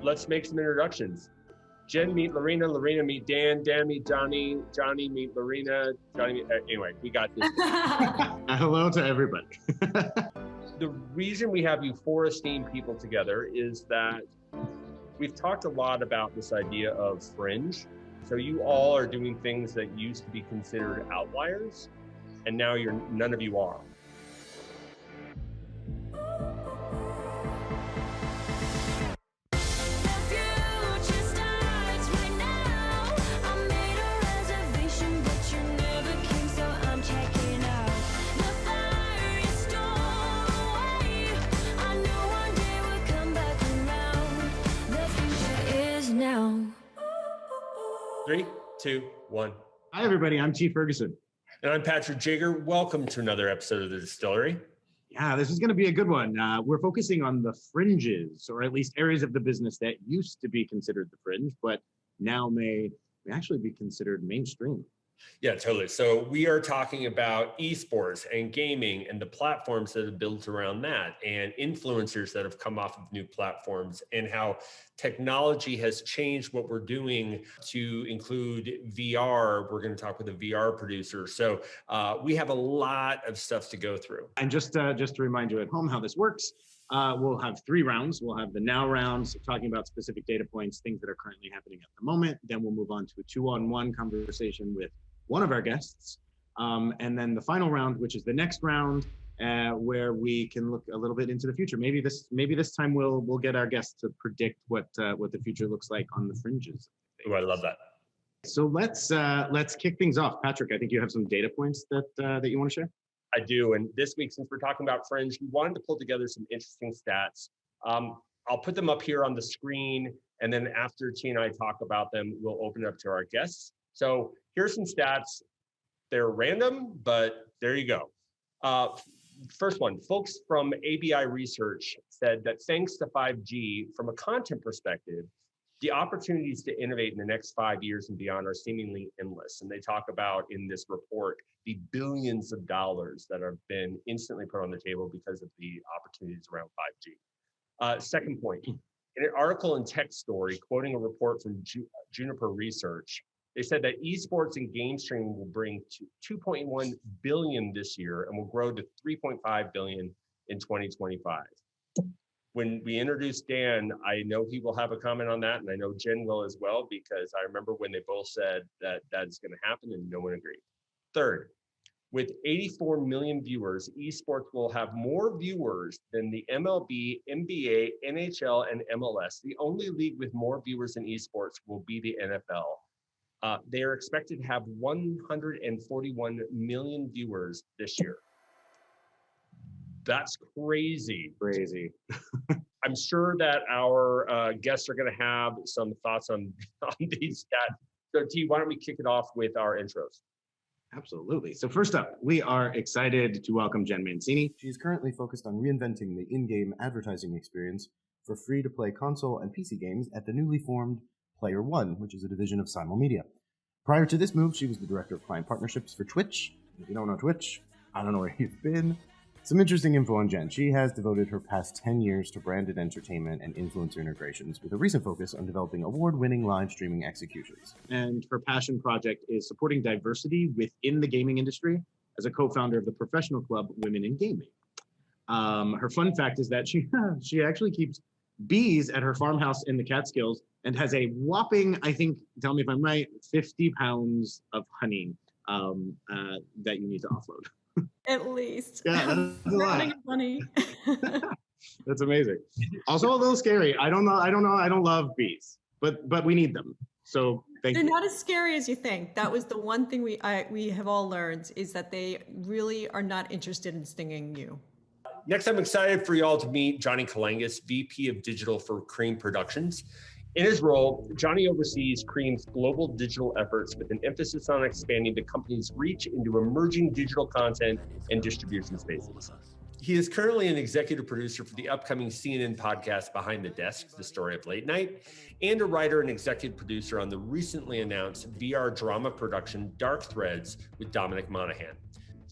let's make some introductions. Jen, meet Lorena. Lorena, meet Dan. Dan, meet Johnny. Johnny, meet Lorena. Johnny, meet, anyway, we got this. Hello to everybody. The reason we have you four esteemed people together is that we've talked a lot about this idea of fringe. So you all are doing things that used to be considered outliers, and now none of you are. Three, two, one. Hi, everybody. I'm Chief Ferguson. And I'm Patrick Jager. Welcome to another episode of The Distillery. Yeah, this is going to be a good one. We're focusing on the fringes, or at least areas of the business that used to be considered the fringe, but now may actually be considered mainstream. Yeah, totally. So we are talking about esports and gaming and the platforms that have built around that and influencers that have come off of new platforms and how technology has changed what we're doing to include VR. We're going to talk with a VR producer. So we have a lot of stuff to go through. And just to remind you at home how this works, we'll have 3 rounds. We'll have the now rounds talking about specific data points, things that are currently happening at the moment. Then we'll move on to a 2-on-1 conversation with one of our guests. And then the final round, which is the next round, where we can look a little bit into the future. Maybe this time we'll get our guests to predict what the future looks like on the fringes. Oh, I love that. So let's kick things off. Patrick, I think you have some data points that you want to share. I do. And this week, since we're talking about fringe, we wanted to pull together some interesting stats. I'll put them up here on the screen. And then after T and I talk about them, we'll open it up to our guests. So here's some stats. They're random, but there you go. First one, folks from ABI Research said that thanks to 5G, from a content perspective, the opportunities to innovate in the next 5 years and beyond are seemingly endless. And they talk about in this report, the billions of dollars that have been instantly put on the table because of the opportunities around 5G. Second point, in an article in Tech Story, quoting a report from Juniper Research, they said that esports and game streaming will bring to 2.1 billion this year and will grow to 3.5 billion in 2025. When we introduce Dan, I know he will have a comment on that, and I know Jen will as well, because I remember when they both said that that's going to happen and no one agreed. Third, with 84 million viewers, esports will have more viewers than the MLB, NBA, NHL, and MLS. The only league with more viewers in esports will be the NFL. They are expected to have 141 million viewers this year. That's crazy. Crazy. I'm sure that our guests are going to have some thoughts on these stats. So T, why don't we kick it off with our intros? Absolutely. So first up, we are excited to welcome Jen Mancini. She's currently focused on reinventing the in-game advertising experience for free-to-play console and PC games at the newly formed Player One, which is a division of Simul Media. Prior to this move, she was the director of client partnerships for Twitch. If you don't know Twitch, I don't know where you've been. Some interesting info on Jen. She has devoted her past 10 years to branded entertainment and influencer integrations, with a recent focus on developing award-winning live streaming executions. And her passion project is supporting diversity within the gaming industry as a co-founder of the professional club Women in Gaming. Her fun fact is that she actually keeps bees at her farmhouse in the Catskills and has a whopping, I think, tell me if I'm right, 50 pounds of honey that you need to offload. At least. Yeah, that's a lot. Money. That's amazing. Also a little scary. I don't love bees, but we need them. So They're not as scary as you think. That was the one thing we have all learned, is that they really are not interested in stinging you. Next, I'm excited for y'all to meet Johnny Kalangas, VP of Digital for Cream Productions. In his role, Johnny oversees Cream's global digital efforts with an emphasis on expanding the company's reach into emerging digital content and distribution spaces. He is currently an executive producer for the upcoming CNN podcast Behind the Desk, The Story of Late Night, and a writer and executive producer on the recently announced VR drama production Dark Threads with Dominic Monaghan.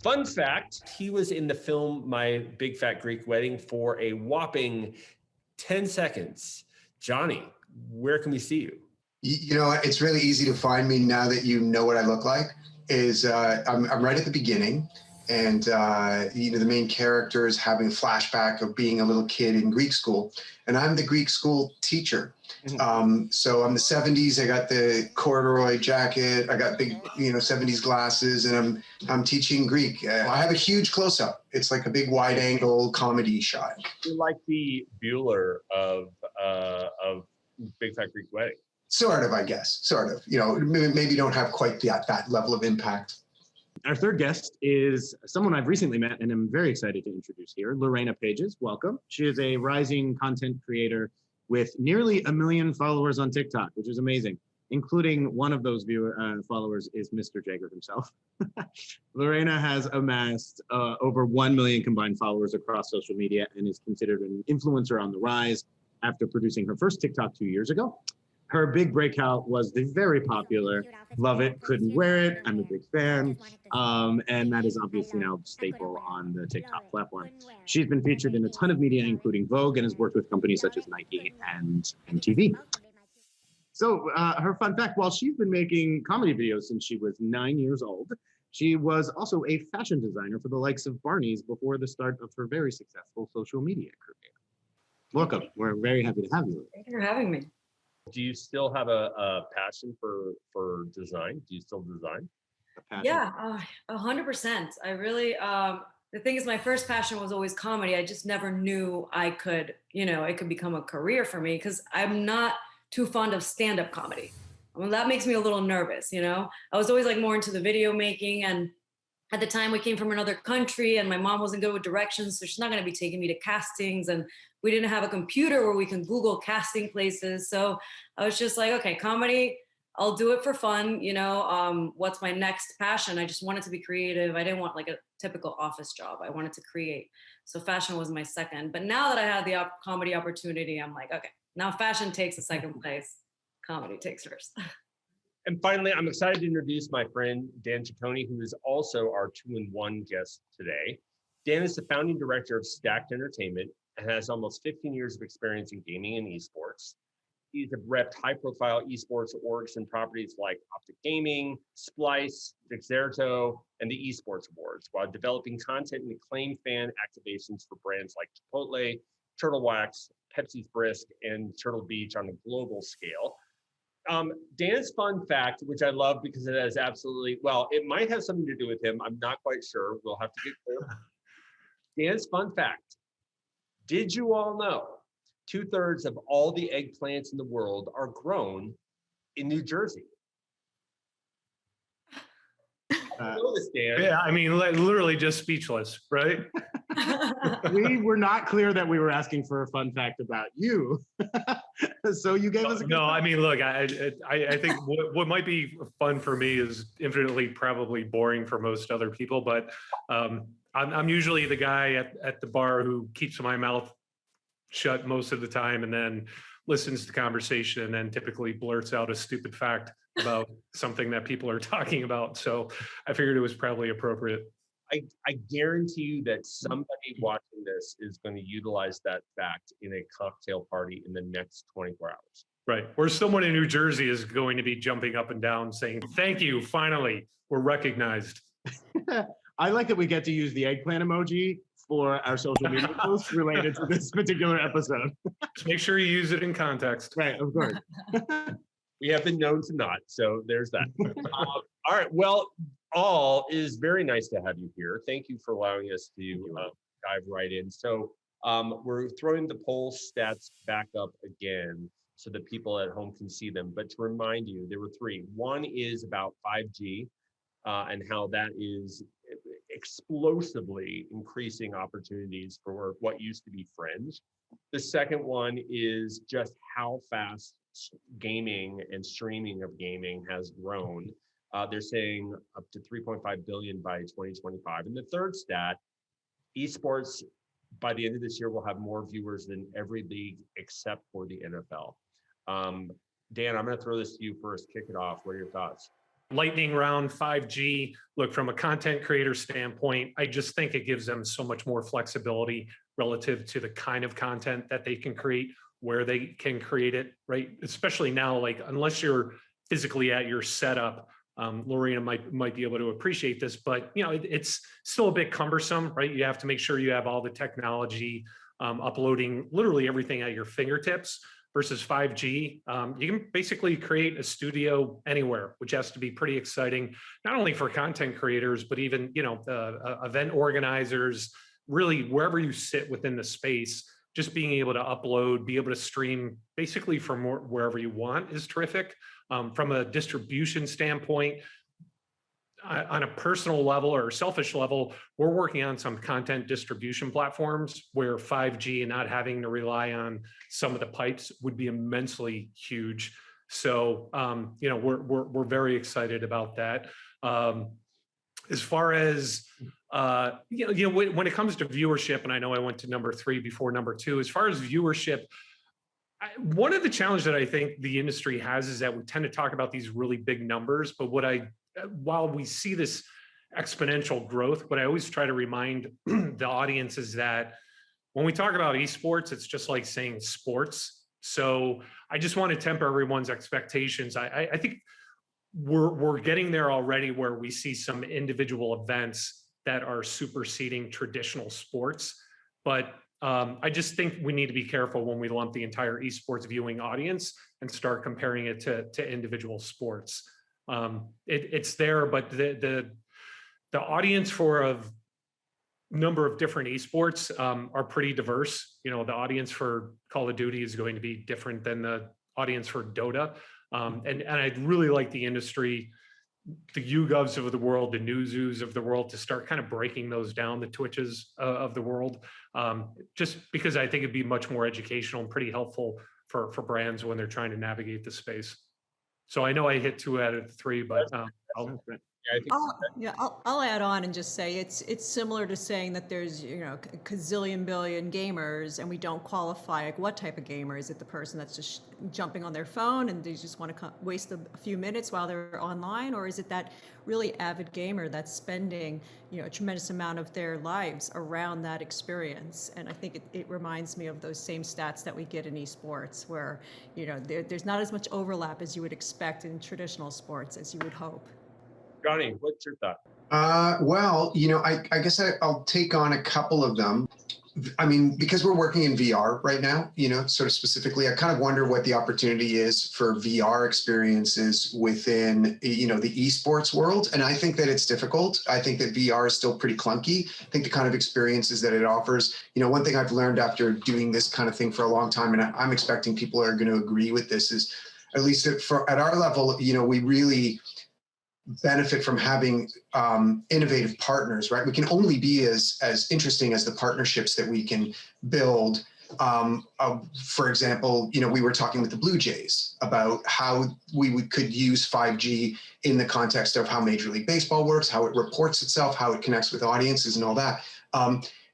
Fun fact, he was in the film My Big Fat Greek Wedding for a whopping 10 seconds. Johnny, where can we see you? You know, it's really easy to find me now that you know what I look like. I'm right at the beginning, and the main character is having a flashback of being a little kid in Greek school, and I'm the Greek school teacher. So I'm the 70s. I got the corduroy jacket. I got big, 70s glasses, and I'm teaching Greek. I have a huge close-up. It's like a big wide-angle comedy shot. You're like the Bueller of Big Fat Greek Wedding. Sort of, I guess. Sort of. Maybe don't have quite that level of impact. Our third guest is someone I've recently met and I'm very excited to introduce here, Lorena Pages. Welcome. She is a rising content creator with nearly 1 million followers on TikTok, which is amazing, including one of those followers is Mr. Jagger himself. Lorena has amassed over 1 million combined followers across social media and is considered an influencer on the rise after producing her first TikTok 2 years ago. Her big breakout was the very popular Love It, Couldn't Wear It. I'm a big fan. And that is obviously now a staple on the TikTok platform. She's been featured in a ton of media, including Vogue, and has worked with companies such as Nike and MTV. So her fun fact, while she's been making comedy videos since she was 9 years old, she was also a fashion designer for the likes of Barney's before the start of her very successful social media career. Welcome. We're very happy to have you. Thank you for having me. Do you still have a passion for design? Do you still design? Yeah, 100%. I really, the thing is, my first passion was always comedy. I just never knew I could, it could become a career for me because I'm not too fond of stand-up comedy. Well, that makes me a little nervous, I was always like more into the video making, and at the time we came from another country and my mom wasn't good with directions, so she's not going to be taking me to castings, and we didn't have a computer where we can Google casting places. So I was just like, okay, comedy, I'll do it for fun. What's my next passion? I just wanted to be creative. I didn't want like a typical office job. I wanted to create. So fashion was my second. But now that I had the comedy opportunity, I'm like, okay, now fashion takes a second place. Comedy takes first. And finally, I'm excited to introduce my friend, Dan Ciccone, who is also our 2-in-1 guest today. Dan is the founding director of Stacked Entertainment and has almost 15 years of experience in gaming and esports. He's repped high-profile esports orgs and properties like Optic Gaming, Splice, Dexerto, and the Esports Awards, while developing content and acclaimed fan activations for brands like Chipotle, Turtle Wax, Pepsi's Brisk, and Turtle Beach on a global scale. Dan's fun fact, which I love because it has it might have something to do with him. I'm not quite sure. We'll have to get clear. Dan's fun fact. Did you all know 2/3 of all the eggplants in the world are grown in New Jersey? Yeah, I mean, literally just speechless, right? We were not clear that we were asking for a fun fact about you. So you gave us a good I mean, look, I think what might be fun for me is infinitely probably boring for most other people, but I'm usually the guy at the bar who keeps my mouth shut most of the time and then listens to the conversation and then typically blurts out a stupid fact about something that people are talking about. So I figured it was probably appropriate. I guarantee you that somebody watching this is going to utilize that fact in a cocktail party in the next 24 hours. Right. Or someone in New Jersey is going to be jumping up and down saying, thank you, finally, we're recognized. I like that we get to use the eggplant emoji for our social media posts related to this particular episode. Just make sure you use it in context. Right, of course. We have been known to not, so there's that. All right, well, all is very nice to have you here. Thank you for allowing us to dive right in. So we're throwing the poll stats back up again so that people at home can see them. But to remind you, there were 3. One is about 5G and how that is explosively increasing opportunities for what used to be Fringe. The second one is just how fast gaming and streaming of gaming has grown. They're saying up to 3.5 billion by 2025. And the third stat, esports by the end of this year will have more viewers than every league except for the NFL. Dan, I'm going to throw this to you first. Kick it off. What are your thoughts? Lightning round 5G. Look, from a content creator standpoint, I just think it gives them so much more flexibility relative to the kind of content that they can create. where they can create it, right? Especially now, like unless you're physically at your setup, Lorena might be able to appreciate this, but it's still a bit cumbersome, right? You have to make sure you have all the technology, uploading literally everything at your fingertips. Versus 5G, you can basically create a studio anywhere, which has to be pretty exciting, not only for content creators, but even event organizers, really wherever you sit within the space. Just being able to upload, be able to stream basically from wherever you want is terrific. From a distribution standpoint, on a personal level or selfish level, we're working on some content distribution platforms where 5G and not having to rely on some of the pipes would be immensely huge. So, we're very excited about that. As far as when it comes to viewership, and I know I went to number 3 before number 2. As far as viewership, one of the challenges that I think the industry has is that we tend to talk about these really big numbers, but while we see this exponential growth, what I always try to remind the audience is that when we talk about esports, it's just like saying sports. So I just want to temper everyone's expectations. I think we're getting there already, where we see some individual events that are superseding traditional sports. But I just think we need to be careful when we lump the entire esports viewing audience and start comparing it to individual sports. It's there, but the audience for a number of different esports are pretty diverse. The audience for Call of Duty is going to be different than the audience for Dota. And I'd really like the industry, the YouGovs of the world, the Newzoos of the world, to start kind of breaking those down, the Twitches of the world, just because I think it'd be much more educational and pretty helpful for brands when they're trying to navigate the space. So I know I hit 2 out of 3, but I'll add on and just say it's similar to saying that there's a gazillion billion gamers and we don't qualify. Like, what type of gamer is it? The person that's just jumping on their phone and they just want to waste a few minutes while they're online, or is it that really avid gamer that's spending a tremendous amount of their lives around that experience? And I think it reminds me of those same stats that we get in esports, where there's not as much overlap as you would expect in traditional sports, as you would hope. Johnny, what's your thought? I guess I'll take on a couple of them. I mean, because we're working in VR right now, sort of specifically, I kind of wonder what the opportunity is for VR experiences within, the esports world. And I think that it's difficult. I think that VR is still pretty clunky. I think the kind of experiences that it offers, one thing I've learned after doing this kind of thing for a long time, and I'm expecting people are going to agree with this, is at least at our level, we really benefit from having innovative partners, right? We can only be as interesting as the partnerships that we can build. For example, we were talking with the Blue Jays about how we could use 5G in the context of how Major League Baseball works, how it reports itself, how it connects with audiences and all that.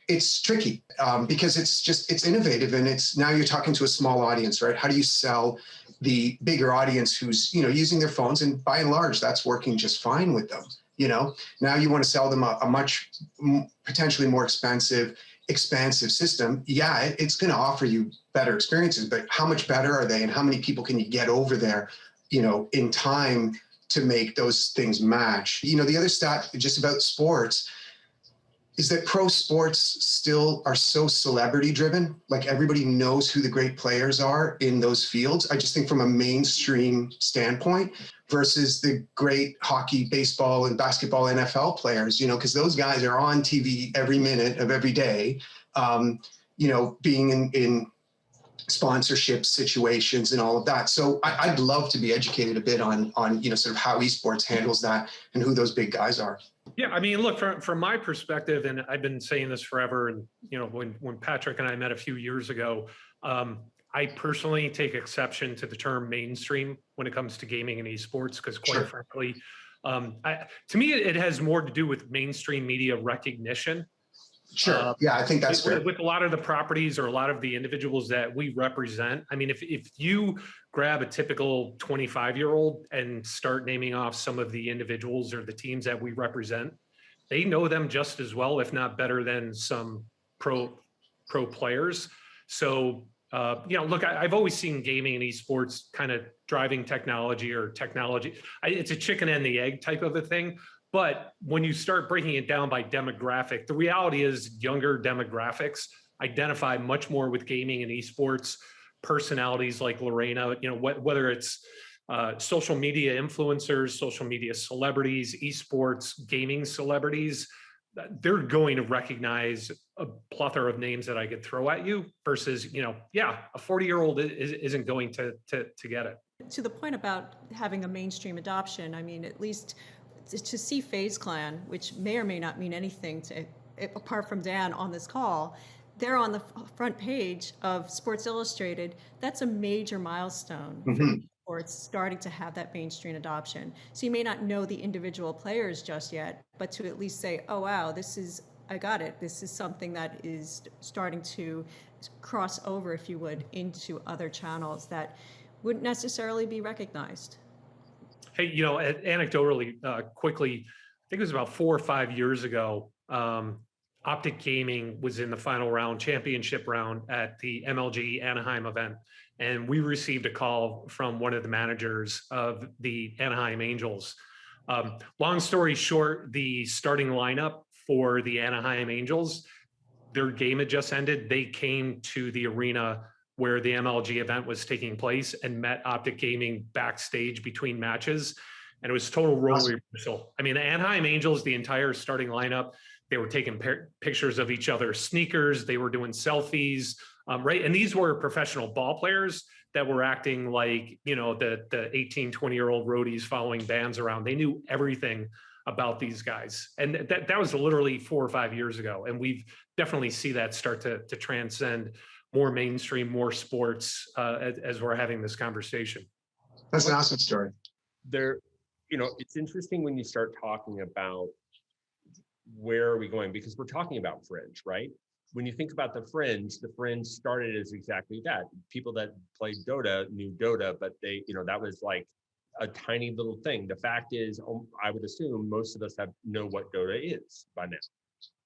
It's tricky because it's innovative, and now you're talking to a small audience, right? How do you sell the bigger audience who's using their phones, and by and large that's working just fine with them? Now you want to sell them a much potentially more expensive, expansive system. Yeah, it's going to offer you better experiences, but how much better are they, and how many people can you get over there in time to make those things match? The other stat just about sports is that pro sports still are so celebrity driven. Like, everybody knows who the great players are in those fields. I just think from a mainstream standpoint versus the great hockey, baseball, and basketball NFL players, because those guys are on TV every minute of every day, being in sponsorship situations and all of that. So I'd love to be educated a bit on sort of how esports handles that and who those big guys are. Yeah, I mean, look, from my perspective, and I've been saying this forever, and when Patrick and I met a few years ago, I personally take exception to the term mainstream when it comes to gaming and esports, because quite frankly, to me, it has more to do with mainstream media recognition. Sure. Yeah, I think that's fair. With a lot of the properties or a lot of the individuals that we represent. I mean, if you grab a typical 25-year-old and start naming off some of the individuals or the teams that we represent, they know them just as well, if not better, than some pro players. So Look, I've always seen gaming and esports kind of driving technology or technology. It's a chicken and the egg type of a thing. But when you start breaking it down by demographic, the reality is younger demographics identify much more with gaming and esports. Personalities like Lorena, whether it's social media influencers, social media celebrities, esports, gaming celebrities, they're going to recognize a plethora of names that I could throw at you versus, a 40-year-old isn't going to get it. To the point about having a mainstream adoption, I mean, at least to see FaZe Clan, which may or may not mean anything to, apart from Dan on this call, they're on the front page of Sports Illustrated. That's a major milestone for sports starting to have that mainstream adoption. So you may not know the individual players just yet, but to at least say, oh, wow, I got it. This is something that is starting to cross over, if you would, into other channels that wouldn't necessarily be recognized. Hey, anecdotally, quickly, I think it was about 4 or 5 years ago, Optic Gaming was in the final round, championship round at the MLG Anaheim event. And we received a call from one of the managers of the Anaheim Angels. Long story short, the starting lineup for the Anaheim Angels, their game had just ended. They came to the arena where the MLG event was taking place and met Optic Gaming backstage between matches. And it was total role reversal. I mean, the Anaheim Angels, the entire starting lineup, they were taking pictures of each other's sneakers. They were doing selfies, right? And these were professional ball players that were acting like, the 18, 20-year-old roadies following bands around. They knew everything about these guys. And that was literally 4 or 5 years ago. And we've definitely see that start to transcend more mainstream, more sports as we're having this conversation. That's an awesome story. It's interesting when you start talking about where are we going, because we're talking about Fringe, right? When you think about the Fringe started as exactly that. People that played Dota knew Dota, but that was like a tiny little thing. The fact is, I would assume most of us know what Dota is by now,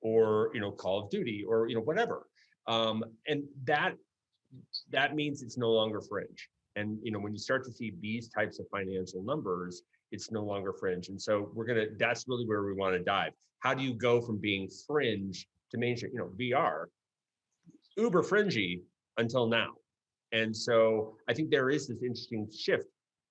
or Call of Duty, or whatever. And that means it's no longer Fringe. And when you start to see these types of financial numbers, it's no longer Fringe. And so that's really where we want to dive. How do you go from being Fringe to mainstream? VR, uber fringy until now. And so I think there is this interesting shift.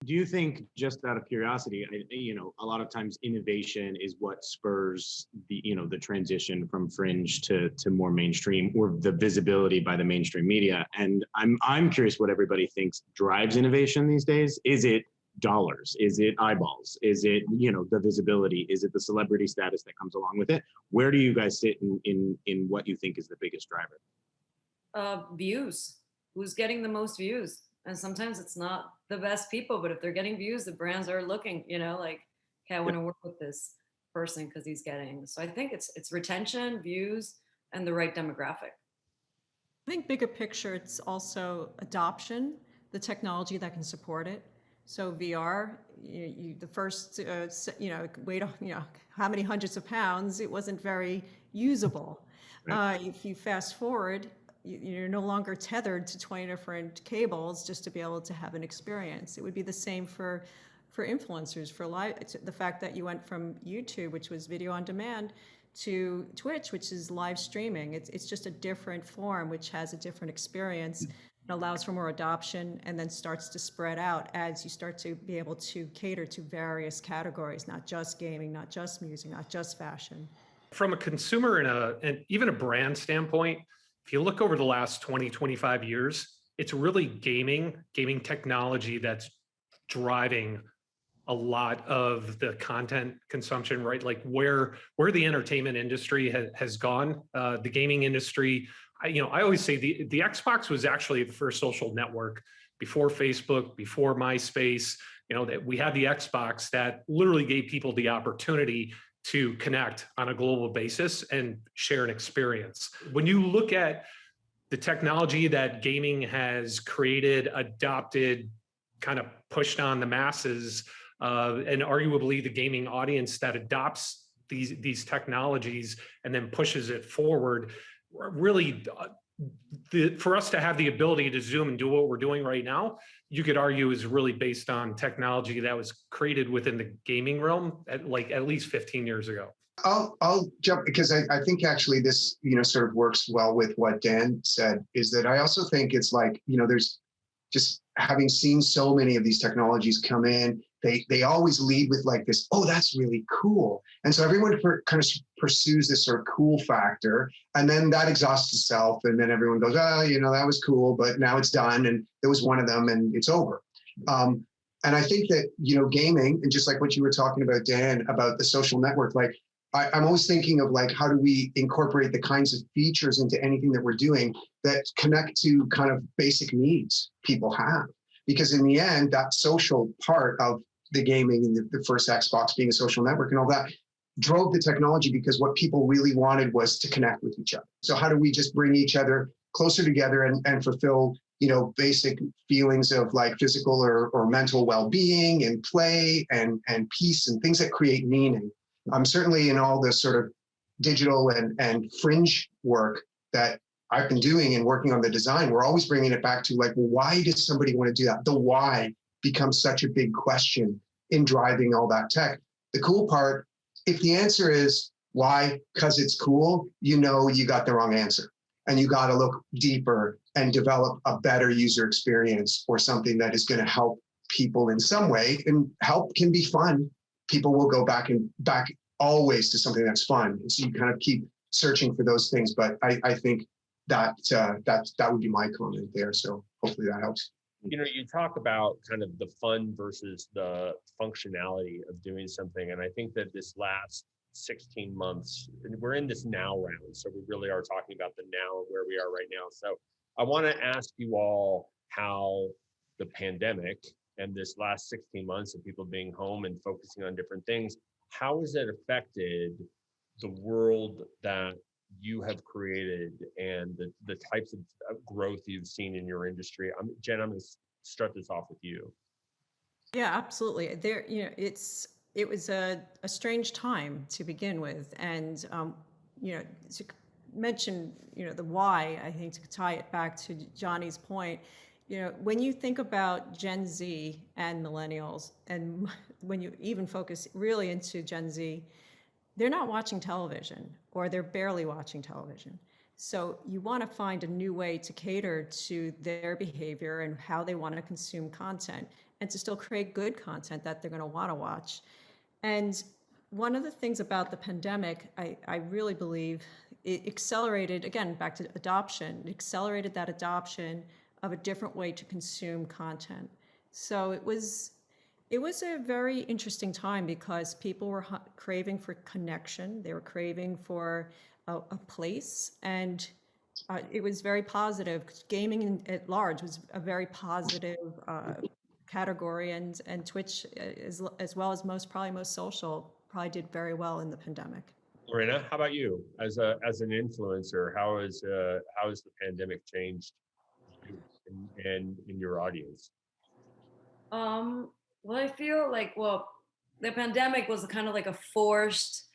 Do you think, just out of curiosity, a lot of times innovation is what spurs the transition from Fringe to more mainstream, or the visibility by the mainstream media? And I'm curious what everybody thinks drives innovation these days. Is it dollars? Is it eyeballs? Is it the visibility? Is it the celebrity status that comes along with it? Where do you guys sit in what you think is the biggest driver? Views. Who's getting the most views? And sometimes it's not the best people, but if they're getting views, the brands are looking, okay, I want to work with this person because he's getting. So I think it's retention, views, and the right demographic. I think bigger picture, it's also adoption, the technology that can support it. So VR, the first, weight, how many hundreds of pounds, it wasn't very usable. Right. If you fast forward, you're no longer tethered to 20 different cables just to be able to have an experience. It would be the same for influencers, for live. The fact that you went from YouTube, which was video on demand, to Twitch, which is live streaming. It's just a different form, which has a different experience. It allows for more adoption, and then starts to spread out as you start to be able to cater to various categories, not just gaming, not just music, not just fashion. From a consumer and even a brand standpoint, if you look over the last 20, 25 years, it's really gaming technology that's driving a lot of the content consumption, right? Like where the entertainment industry has gone, the gaming industry. I always say the Xbox was actually the first social network before Facebook, before MySpace. That we had the Xbox that literally gave people the opportunity to connect on a global basis and share an experience. When you look at the technology that gaming has created, adopted, kind of pushed on the masses, and arguably the gaming audience that adopts these technologies and then pushes it forward, really for us to have the ability to Zoom and do what we're doing right now, you could argue is really based on technology that was created within the gaming realm at least 15 years ago. I'll jump because I think actually this, sort of works well with what Dan said, is that I also think it's like, there's just having seen so many of these technologies come in, they always lead with like this, oh, that's really cool. And so everyone kind of pursues this sort of cool factor, and then that exhausts itself. And then everyone goes, oh, that was cool, but now it's done. And there was one of them and it's over. And I think that, gaming, and just like what you were talking about, Dan, about the social network, like I'm always thinking of like, how do we incorporate the kinds of features into anything that we're doing that connect to kind of basic needs people have? Because in the end, that social part of the gaming and the first Xbox being a social network and all that drove the technology, because what people really wanted was to connect with each other. So how do we just bring each other closer together and fulfill, basic feelings of like physical or mental well-being and play and peace and things that create meaning? Certainly in all the sort of digital and fringe work that I've been doing and working on the design, we're always bringing it back to like, well, why does somebody want to do that? The why becomes such a big question in driving all that tech. The cool part, if the answer is why, because it's cool, you got the wrong answer. And you got to look deeper and develop a better user experience or something that is going to help people in some way. And help can be fun. People will go back always to something that's fun. And so you kind of keep searching for those things. But I think that would be my comment there. So hopefully that helps. You talk about kind of the fun versus the functionality of doing something. And I think that this last 16 months, and we're in this now round. So we really are talking about the now and where we are right now. So I want to ask you all how the pandemic and this last 16 months of people being home and focusing on different things, how has it affected the world that you have created and the types of growth you've seen in your industry? Jen, I'm going to start this off with you. Yeah, absolutely. It was a strange time to begin with, and to mention the why, I think, to tie it back to Johnny's point. When you think about Gen Z and millennials, and when you even focus really into Gen Z, they're not watching television, or they're barely watching television. So you want to find a new way to cater to their behavior and how they want to consume content, and to still create good content that they're going to want to watch. And one of the things about the pandemic, I really believe it accelerated, again, back to adoption, it accelerated that adoption of a different way to consume content. So it was a very interesting time, because people were craving for connection. They were craving for a place, and it was very positive. Gaming at large was a very positive category, and Twitch, as well as probably most social, probably did very well in the pandemic. Lorena, how about you as an influencer? How has the pandemic changed you and in your audience? Well, I feel like, the pandemic was kind of like a forced,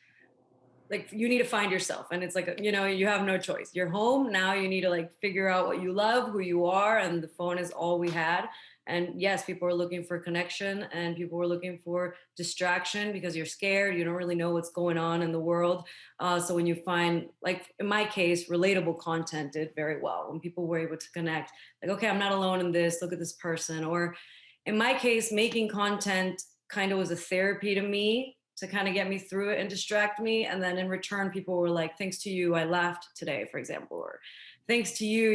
like, you need to find yourself, and it's like, you have no choice. You're home now. You need to like figure out what you love, who you are, and the phone is all we had. And yes, people are looking for connection, and people were looking for distraction because you're scared. You don't really know what's going on in the world. So when you find, like in my case, relatable content did very well. When people were able to connect, like, okay, I'm not alone in this. Look at this person. Or in my case, making content kind of was a therapy to me, to kind of get me through it and distract me. And then in return, people were like, thanks to you, I laughed today, for example, or thanks to you,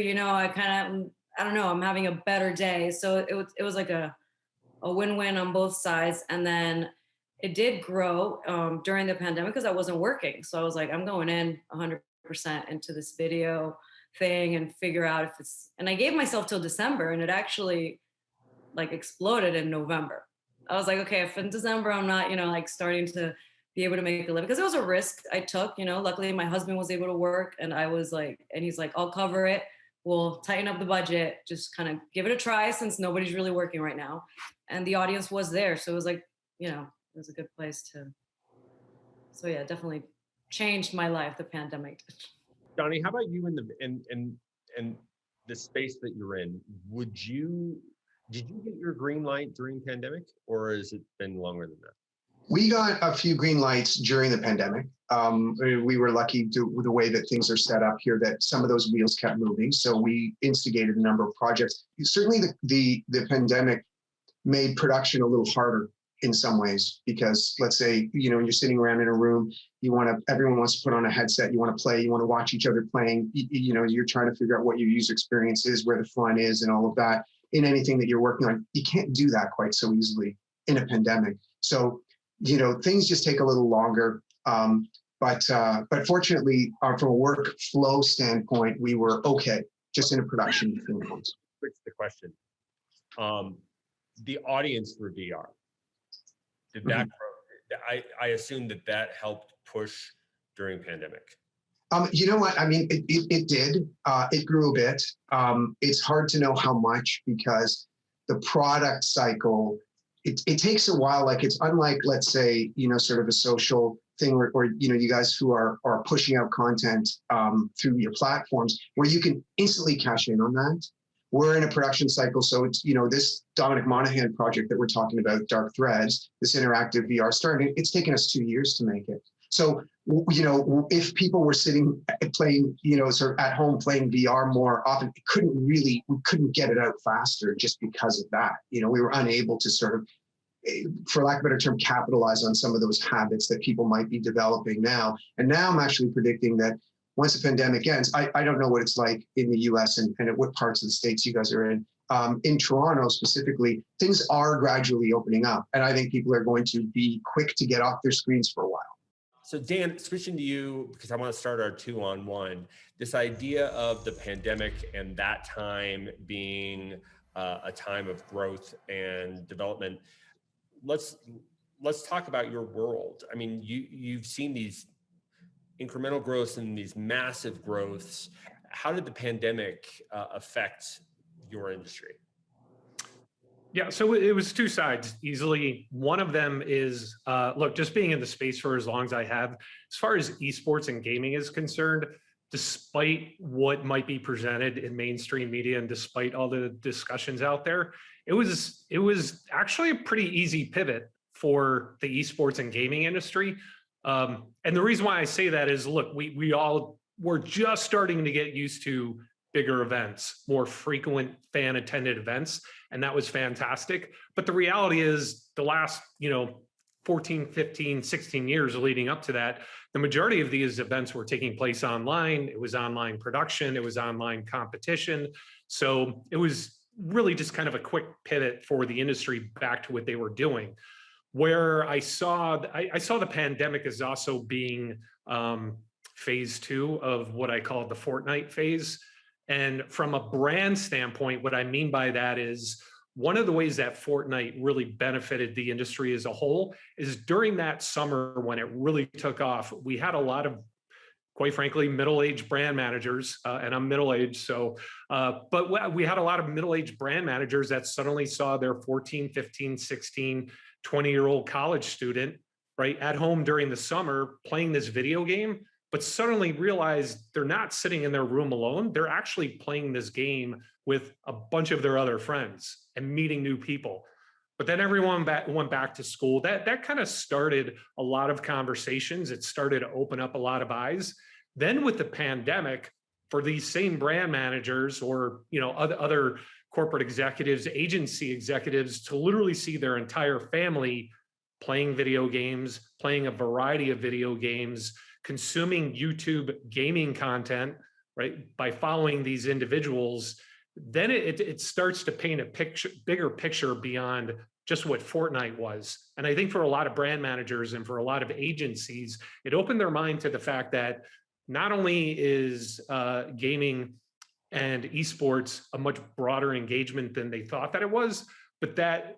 I don't know, I'm having a better day. So it was like a win-win on both sides. And then it did grow during the pandemic because I wasn't working. So I was like, I'm going in 100% into this video thing and figure out if and I gave myself till December, and it actually like exploded in November. I was like, okay, if in December I'm not, like starting to be able to make a living, because it was a risk I took, luckily my husband was able to work, and I was like, and he's like, I'll cover it. We'll tighten up the budget, just kind of give it a try since nobody's really working right now. And the audience was there. So it was like, it was a good place to, so yeah, definitely changed my life, the pandemic. Johnny, how about you and the space that you're in, did you get your green light during pandemic, or has it been longer than that? We got a few green lights during the pandemic. We were lucky with the way that things are set up here that some of those wheels kept moving. So we instigated a number of projects. Certainly the pandemic made production a little harder in some ways, because let's say, you're sitting around in a room, everyone wants to put on a headset, you want to play, you want to watch each other playing, you're trying to figure out what your user experience is, where the fun is and all of that in anything that you're working on. You can't do that quite so easily in a pandemic. So, things just take a little longer. But fortunately, from a workflow standpoint, we were okay, just in a production standpoint. Switch the question. The audience for VR, did that grow? I assume that helped push during pandemic. You know what? I mean, it did. It grew a bit. It's hard to know how much, because the product cycle, it takes a while. Like, it's unlike, let's say, sort of a social thing or you guys who are pushing out content through your platforms where you can instantly cash in on that. We're in a production cycle. So it's, this Dominic Monaghan project that we're talking about, Dark Threads, this interactive VR starting, it's taken us 2 years to make it. So, if people were sitting playing, sort of at home playing VR more often, we couldn't get it out faster just because of that. We were unable to sort of, for lack of a better term, capitalize on some of those habits that people might be developing now. And now I'm actually predicting that once the pandemic ends, I don't know what it's like in the US and at what parts of the States you guys are in. In Toronto specifically, things are gradually opening up. And I think people are going to be quick to get off their screens for a while. So Dan, switching to you, because I want to start our 2-on-1, this idea of the pandemic and that time being a time of growth and development. Let's talk about your world. I mean, you've seen these incremental growths and these massive growths. How did the pandemic affect your industry? Yeah, so it was two sides easily. One of them is, look, just being in the space for as long as I have, as far as esports and gaming is concerned, despite what might be presented in mainstream media and despite all the discussions out there, it was actually a pretty easy pivot for the esports and gaming industry. And the reason why I say that is, look, we all were just starting to get used to bigger events, more frequent fan attended events. And that was fantastic. But the reality is the last, 14, 15, 16 years leading up to that, the majority of these events were taking place online. It was online production. It was online competition. So it was really just kind of a quick pivot for the industry back to what they were doing. Where I saw the pandemic as also being phase 2 of what I call the Fortnite phase. And from a brand standpoint, what I mean by that is one of the ways that Fortnite really benefited the industry as a whole is during that summer when it really took off, we had a lot of, quite frankly, middle-aged brand managers, and I'm middle-aged, so, but we had a lot of middle-aged brand managers that suddenly saw their 14, 15, 16, 20-year-old college student, right, at home during the summer playing this video game, but suddenly realized they're not sitting in their room alone. They're actually playing this game with a bunch of their other friends and meeting new people. But then everyone went back to school. That kind of started a lot of conversations. It started to open up a lot of eyes. Then with the pandemic, for these same brand managers or other corporate executives, agency executives, to literally see their entire family playing video games, playing a variety of video games, consuming YouTube gaming content, right, by following these individuals, then it starts to paint a bigger picture beyond just what Fortnite was. And I think for a lot of brand managers and for a lot of agencies, it opened their mind to the fact that not only is gaming and esports a much broader engagement than they thought that it was, but that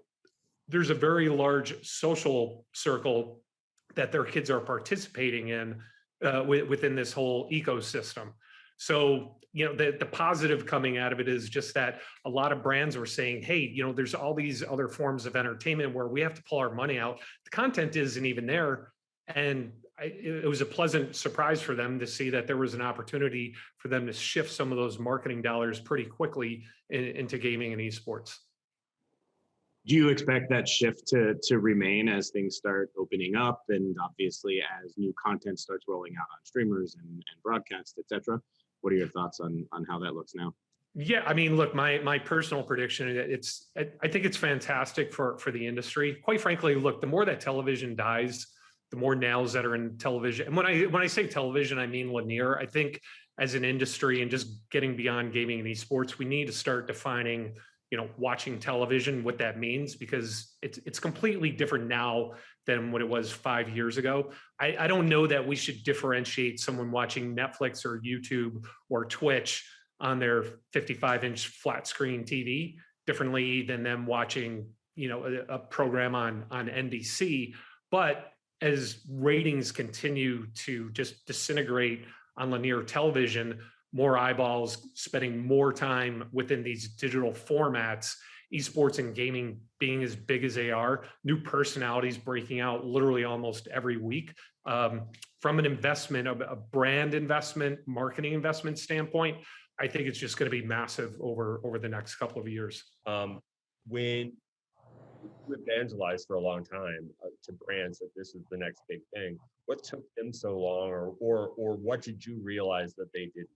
there's a very large social circle that their kids are participating in within this whole ecosystem. So, the positive coming out of it is just that a lot of brands were saying, hey, there's all these other forms of entertainment where we have to pull our money out. The content isn't even there. And it was a pleasant surprise for them to see that there was an opportunity for them to shift some of those marketing dollars pretty quickly into gaming and esports. Do you expect that shift to remain as things start opening up, and obviously as new content starts rolling out on streamers and broadcast, et cetera? What are your thoughts on how that looks now? Yeah, I mean, look, my personal prediction, I think it's fantastic for the industry. Quite frankly, look, the more that television dies, the more nails that are in television. And when I say television, I mean linear. I think as an industry and just getting beyond gaming and esports, we need to start defining, watching television, what that means, because it's completely different now than what it was 5 years ago. I don't know that we should differentiate someone watching Netflix or YouTube or Twitch on their 55-inch flat screen TV differently than them watching, a program on NBC. But as ratings continue to just disintegrate on linear television, more eyeballs spending more time within these digital formats, esports and gaming being as big as they are, new personalities breaking out literally almost every week. From an investment, a brand investment, marketing investment standpoint, I think it's just going to be massive over the next couple of years. When you evangelized for a long time to brands that this is the next big thing, what took them so long, or what did you realize that they didn't?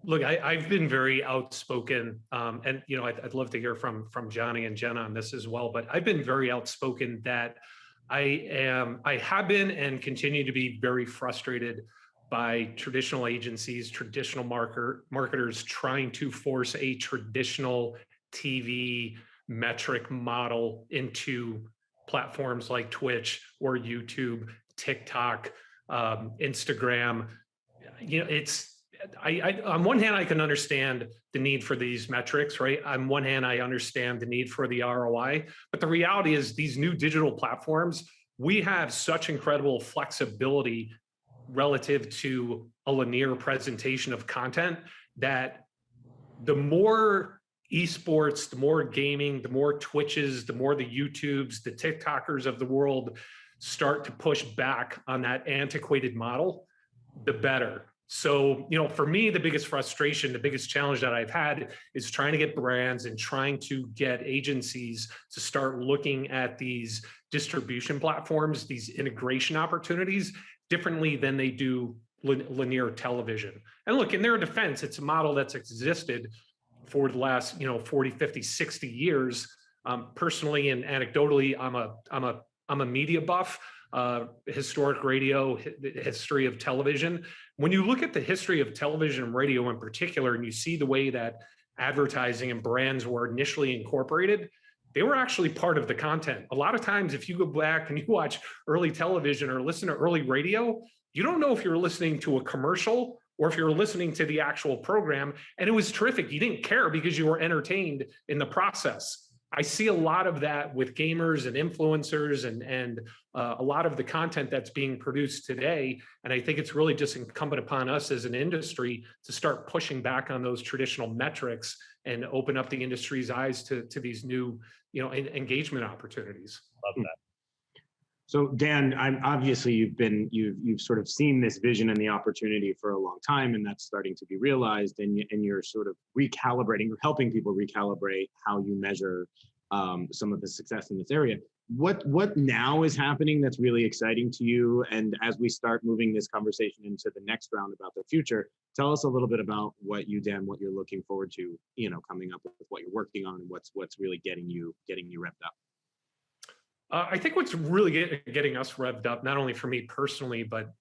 Look, I've been very outspoken, and I'd love to hear from Johnny and Jenna on this as well. But I've been very outspoken that I have been and continue to be very frustrated by traditional agencies, traditional marketers trying to force a traditional TV metric model into platforms like Twitch or YouTube, TikTok, Instagram. On one hand, I can understand the need for these metrics, right? On one hand, I understand the need for the ROI, but the reality is these new digital platforms, we have such incredible flexibility relative to a linear presentation of content that the more esports, the more gaming, the more Twitches, the more the YouTubes, the TikTokers of the world start to push back on that antiquated model, the better. So, for me, the biggest frustration, the biggest challenge that I've had is trying to get brands and trying to get agencies to start looking at these distribution platforms, these integration opportunities differently than they do linear television. And look, in their defense, it's a model that's existed for the last, 40, 50, 60 years. Personally and anecdotally, I'm a media buff. Historic radio, history of television. When you look at the history of television and radio in particular, and you see the way that advertising and brands were initially incorporated, they were actually part of the content. A lot of times, if you go back and you watch early television or listen to early radio, you don't know if you're listening to a commercial or if you're listening to the actual program. And it was terrific. You didn't care because you were entertained in the process. I see a lot of that with gamers and influencers and a lot of the content that's being produced today. And I think it's really just incumbent upon us as an industry to start pushing back on those traditional metrics and open up the industry's eyes to these new, engagement opportunities. Love that. So Dan, obviously you've sort of seen this vision and the opportunity for a long time, and that's starting to be realized. And you're sort of recalibrating or helping people recalibrate how you measure some of the success in this area. What now is happening that's really exciting to you? And as we start moving this conversation into the next round about the future, tell us a little bit about what you're looking forward to, coming up with what you're working on and what's really getting you revved up. I think what's really getting us revved up, not only for me personally, but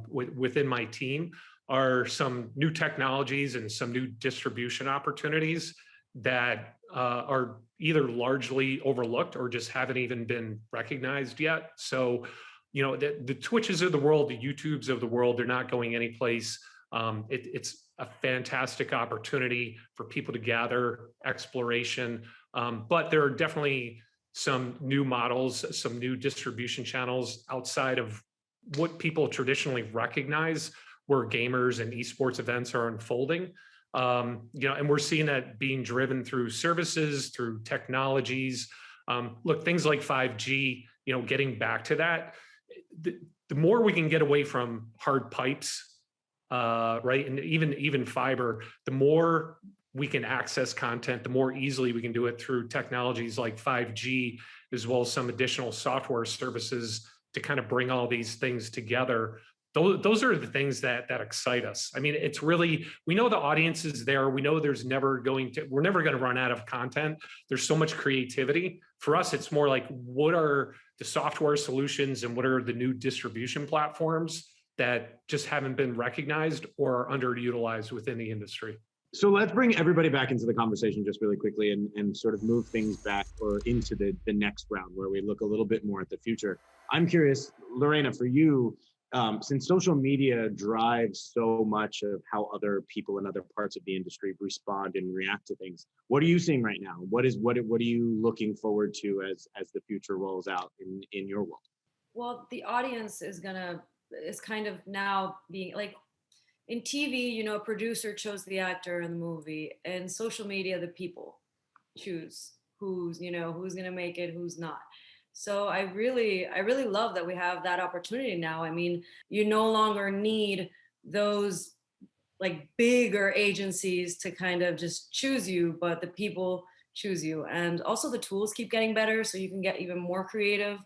within my team, are some new technologies and some new distribution opportunities that are either largely overlooked or just haven't even been recognized yet. So, the Twitches of the world, the YouTubes of the world, they're not going anyplace. It's a fantastic opportunity for people to gather exploration, but there are definitely some new models, some new distribution channels outside of what people traditionally recognize where gamers and esports events are unfolding. And we're seeing that being driven through services, through technologies. Look, things like 5G, getting back to that. The the more we can get away from hard pipes, right, and even fiber, the more we can access content, the more easily we can do it through technologies like 5G, as well as some additional software services to kind of bring all these things together. Those are the things that excite us. I mean, it's really, we know the audience is there. We know we're never going to run out of content. There's so much creativity. For us, it's more like, what are the software solutions and what are the new distribution platforms that just haven't been recognized or are underutilized within the industry? So let's bring everybody back into the conversation just really quickly and sort of move things back or into the next round where we look a little bit more at the future. I'm curious, Lorena, for you, since social media drives so much of how other people in other parts of the industry respond and react to things, what are you seeing right now? What are you looking forward to as the future rolls out in your world? Well, the audience is kind of now being like, in TV, you know, a producer chose the actor in the movie, and social media, the people choose who's going to make it, who's not. So I really love that we have that opportunity now. I mean, you no longer need those like bigger agencies to kind of just choose you, but the people choose you. And also the tools keep getting better, so you can get even more creative.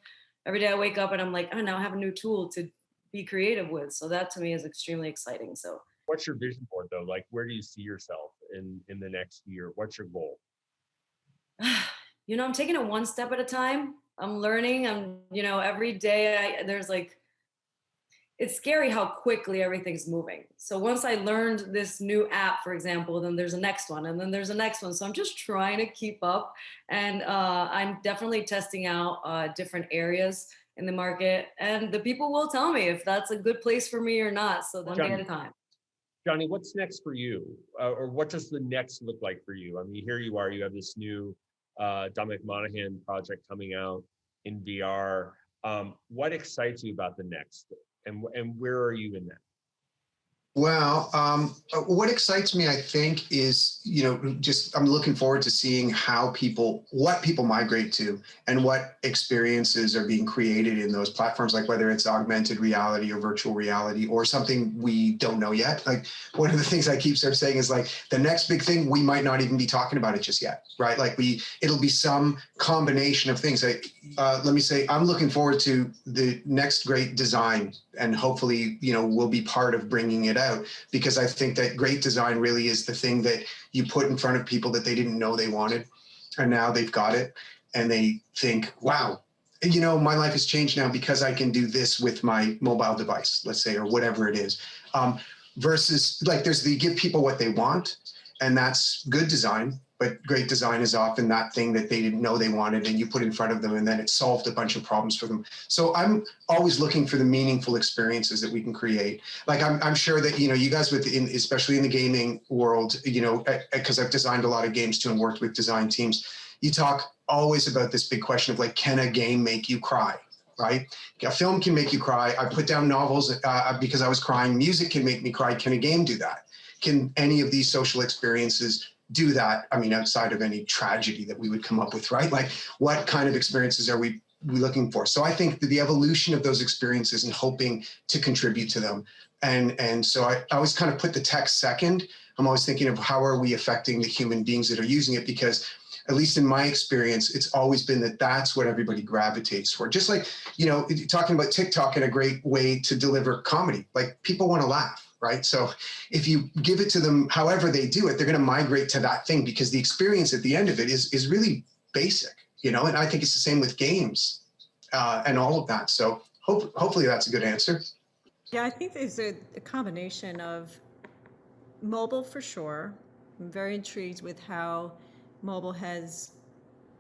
Every day I wake up and I'm like, oh, now I have a new tool to be creative with. So that to me is extremely exciting. So what's your vision board though? Like, where do you see yourself in the next year? What's your goal? You know, I'm taking it one step at a time. I'm learning. Every day there's like, it's scary how quickly everything's moving. So once I learned this new app, for example, then there's a next one, and then there's a next one. So I'm just trying to keep up, and I'm definitely testing out different areas in the market, and the people will tell me if that's a good place for me or not. So one day at a time. Johnny, what's next for you? Or what does the next look like for you? I mean, here you are, you have this new Dominic Monaghan project coming out in VR. What excites you about the next? And where are you in that? Well, what excites me, I think, is, just I'm looking forward to seeing what people migrate to and what experiences are being created in those platforms, like whether it's augmented reality or virtual reality or something we don't know yet. Like one of the things I keep sort of saying is like the next big thing, we might not even be talking about it just yet, right? Like it'll be some combination of things. Like, let me say, I'm looking forward to the next great design, and hopefully, we'll be part of bringing it out, because I think that great design really is the thing that you put in front of people that they didn't know they wanted, and now they've got it, and they think, wow, my life has changed now because I can do this with my mobile device, let's say, or whatever it is. Versus like they give people what they want, and that's good design. But great design is often that thing that they didn't know they wanted, and you put in front of them, and then it solved a bunch of problems for them. So I'm always looking for the meaningful experiences that we can create. Like I'm sure that you guys especially in the gaming world, because I've designed a lot of games too and worked with design teams. You talk always about this big question of like, can a game make you cry? Right? A film can make you cry. I put down novels because I was crying. Music can make me cry. Can a game do that? Can any of these social experiences do that? I mean, outside of any tragedy that we would come up with, right? Like, what kind of experiences are we looking for? So I think that the evolution of those experiences and hoping to contribute to them. And so I always kind of put the tech second. I'm always thinking of how are we affecting the human beings that are using it, because at least in my experience, it's always been that that's what everybody gravitates for. Just like, talking about TikTok in a great way to deliver comedy, like people want to laugh. Right. So if you give it to them, however they do it, they're going to migrate to that thing, because the experience at the end of it is really basic, and I think it's the same with games and all of that. So hopefully that's a good answer. Yeah, I think there's a combination of mobile for sure. I'm very intrigued with how mobile has,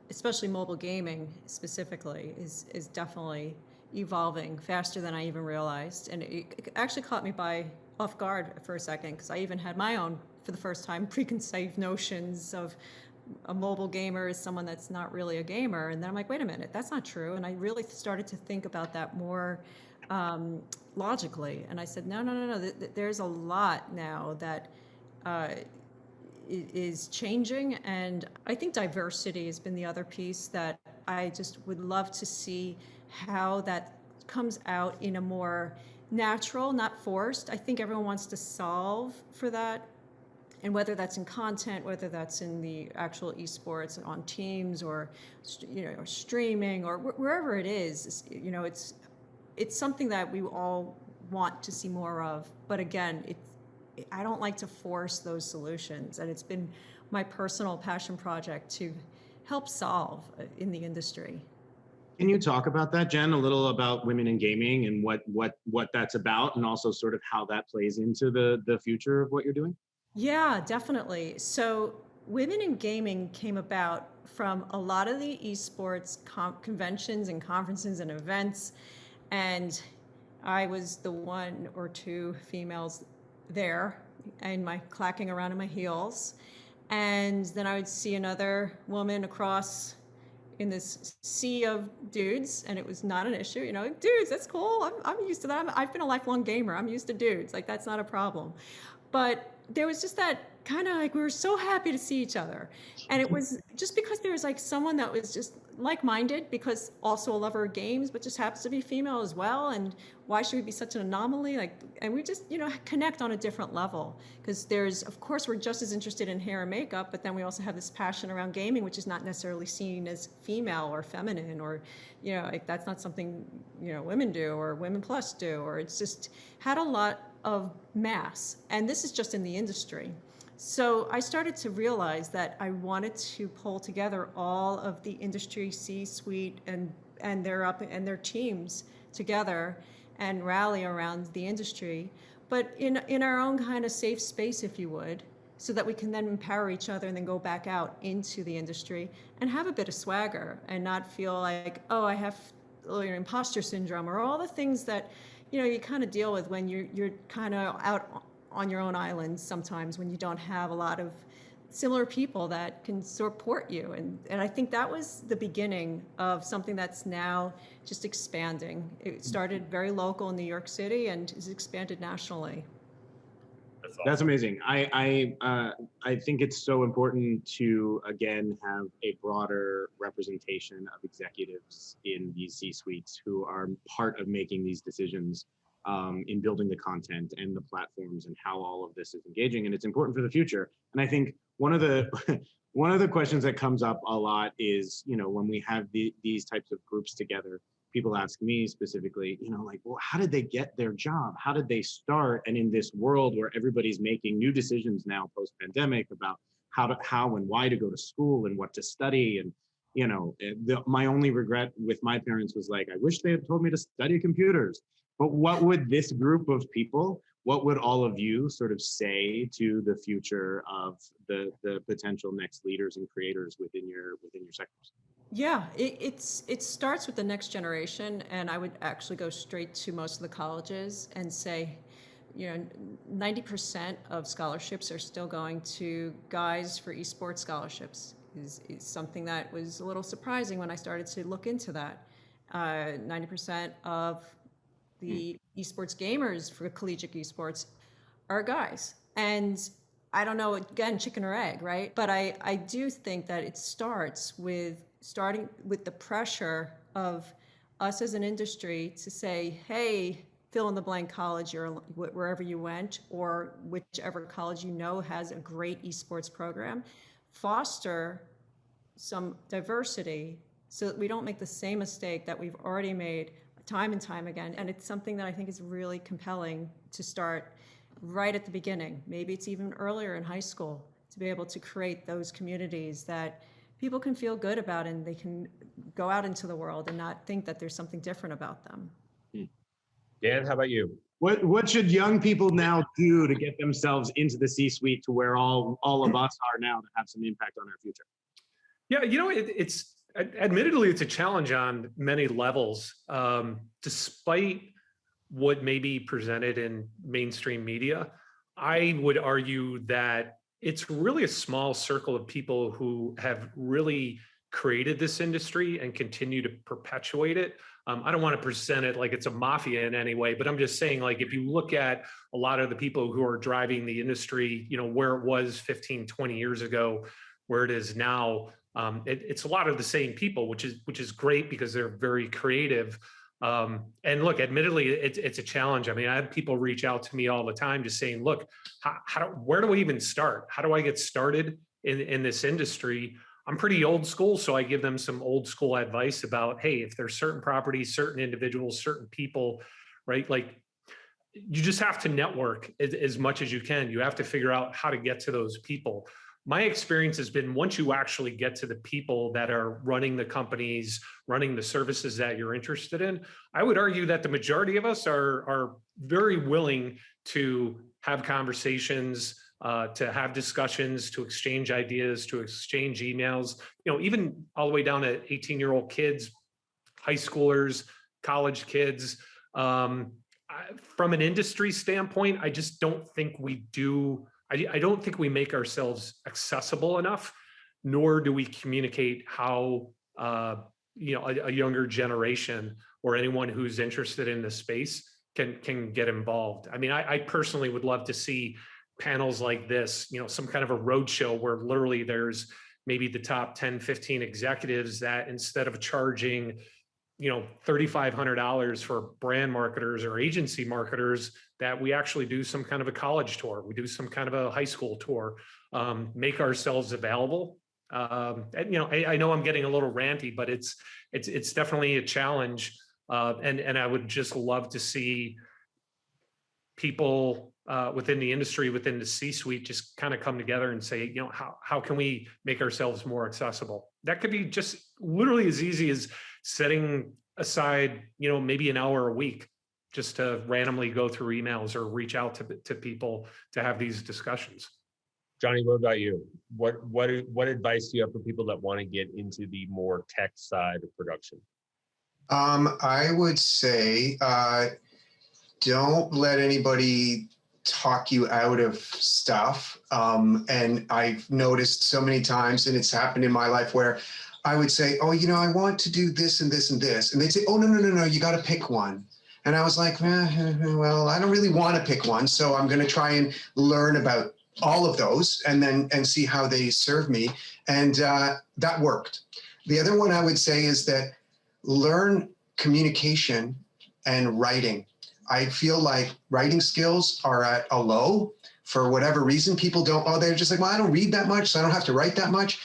especially mobile gaming specifically, is definitely evolving faster than I even realized. And it actually caught me off guard for a second, because I even had my own, for the first time, preconceived notions of a mobile gamer as someone that's not really a gamer. And then I'm like, wait a minute, that's not true. And I really started to think about that more logically. And I said, no. There's a lot now that is changing. And I think diversity has been the other piece that I just would love to see how that comes out in a more natural, not forced. I think everyone wants to solve for that. And whether that's in content, whether that's in the actual esports on teams or, or streaming or wherever it is, it's something that we all want to see more of. But again, I don't like to force those solutions. And it's been my personal passion project to help solve in the industry. Can you talk about that, Jen, a little about women in gaming and what that's about, and also sort of how that plays into the future of what you're doing? Yeah, definitely. So women in gaming came about from a lot of the esports conventions and conferences and events. And I was the one or two females there, and my clacking around in my heels. And then I would see another woman across in this sea of dudes, and it was not an issue. Dudes, that's cool. I'm used to that. I've been a lifelong gamer. I'm used to dudes. Like, that's not a problem. But there was just that kind of like, we were so happy to see each other. And it was just because there was like someone that was just like-minded, because also a lover of games, but just happens to be female as well. And why should we be such an anomaly? And we just, connect on a different level, because of course, we're just as interested in hair and makeup, but then we also have this passion around gaming, which is not necessarily seen as female or feminine, or, that's not something, women do or women plus do, or it's just had a lot of mass. And this is just in the industry. So I started to realize that I wanted to pull together all of the industry C-suite and their teams together and rally around the industry, but in our own kind of safe space, if you would, so that we can then empower each other and then go back out into the industry and have a bit of swagger and not feel like, oh, I have imposter syndrome, or all the things that you kind of deal with when you're kind of out on your own island sometimes, when you don't have a lot of similar people that can support you. And I think that was the beginning of something that's now just expanding. It started very local in New York City and is expanded nationally. That's amazing. I think it's so important to, again, have a broader representation of executives in these C-suites who are part of making these decisions, in building the content and the platforms and how all of this is engaging. And it's important for the future. And I think one of the questions that comes up a lot is, when we have these types of groups together, people ask me specifically, like, well, how did they get their job? How did they start? And in this world where everybody's making new decisions now post-pandemic about how and why to go to school and what to study, and my only regret with my parents was like, I wish they had told me to study computers. But what would this group of people, what would all of you sort of say to the future of the potential next leaders and creators within your sectors? Yeah, it starts with the next generation, and I would actually go straight to most of the colleges and say, 90% of scholarships are still going to guys for esports scholarships. Is something that was a little surprising when I started to look into that. 90% of the esports gamers for collegiate esports are guys. And I don't know, again, chicken or egg, right? But I do think that it starting with the pressure of us as an industry to say, hey, fill in the blank college wherever you went, or whichever college has a great esports program, foster some diversity so that we don't make the same mistake that we've already made time and time again. And it's something that I think is really compelling to start right at the beginning. Maybe it's even earlier in high school, to be able to create those communities that people can feel good about, and they can go out into the world and not think that there's something different about them. Dan, how about you? What should young people now do to get themselves into the C-suite to where all of us are now, to have some impact on our future? Yeah, it's admittedly, it's a challenge on many levels. Despite what may be presented in mainstream media, I would argue that it's really a small circle of people who have really created this industry and continue to perpetuate it. I don't want to present it like it's a mafia in any way, but I'm just saying, like, if you look at a lot of the people who are driving the industry, where it was 15, 20 years ago, where it is now, it's a lot of the same people, which is great because they're very creative. And look, admittedly, it's a challenge. I mean, I have people reach out to me all the time just saying, look, where do I even start? How do I get started in this industry? I'm pretty old school, so I give them some old school advice about, hey, if there's certain properties, certain individuals, certain people, right? Like, you just have to network as much as you can. You have to figure out how to get to those people. My experience has been, once you actually get to the people that are running the companies, running the services that you're interested in, I would argue that the majority of us are very willing to have conversations, to have discussions, to exchange ideas, to exchange emails, even all the way down to 18-year-old kids, high schoolers, college kids. From an industry standpoint, I just don't think we do. I don't think we make ourselves accessible enough, nor do we communicate how a younger generation or anyone who's interested in the space can get involved. I mean, I personally would love to see panels like this, some kind of a roadshow where literally there's maybe the top 10, 15 executives that, instead of charging $3,500 for brand marketers or agency marketers, that we actually do some kind of a college tour. We do some kind of a high school tour, make ourselves available. And, I know I'm getting a little ranty, but it's definitely a challenge. And I would just love to see people within the industry, within the C-suite, just kind of come together and say, how can we make ourselves more accessible? That could be just literally as easy as setting aside, maybe an hour a week just to randomly go through emails or reach out to people to have these discussions. Johnny, what about you? What advice do you have for people that want to get into the more tech side of production? I would say, don't let anybody talk you out of stuff. And I've noticed so many times, and it's happened in my life, where I would say, oh, I want to do this and this and this. And they'd say, oh, no, you got to pick one. And I was like, well, I don't really want to pick one. So I'm going to try and learn about all of those and see how they serve me. And that worked. The other one I would say is that learn communication and writing. I feel like writing skills are at a low for whatever reason. People they're just like, well, I don't read that much, so I don't have to write that much.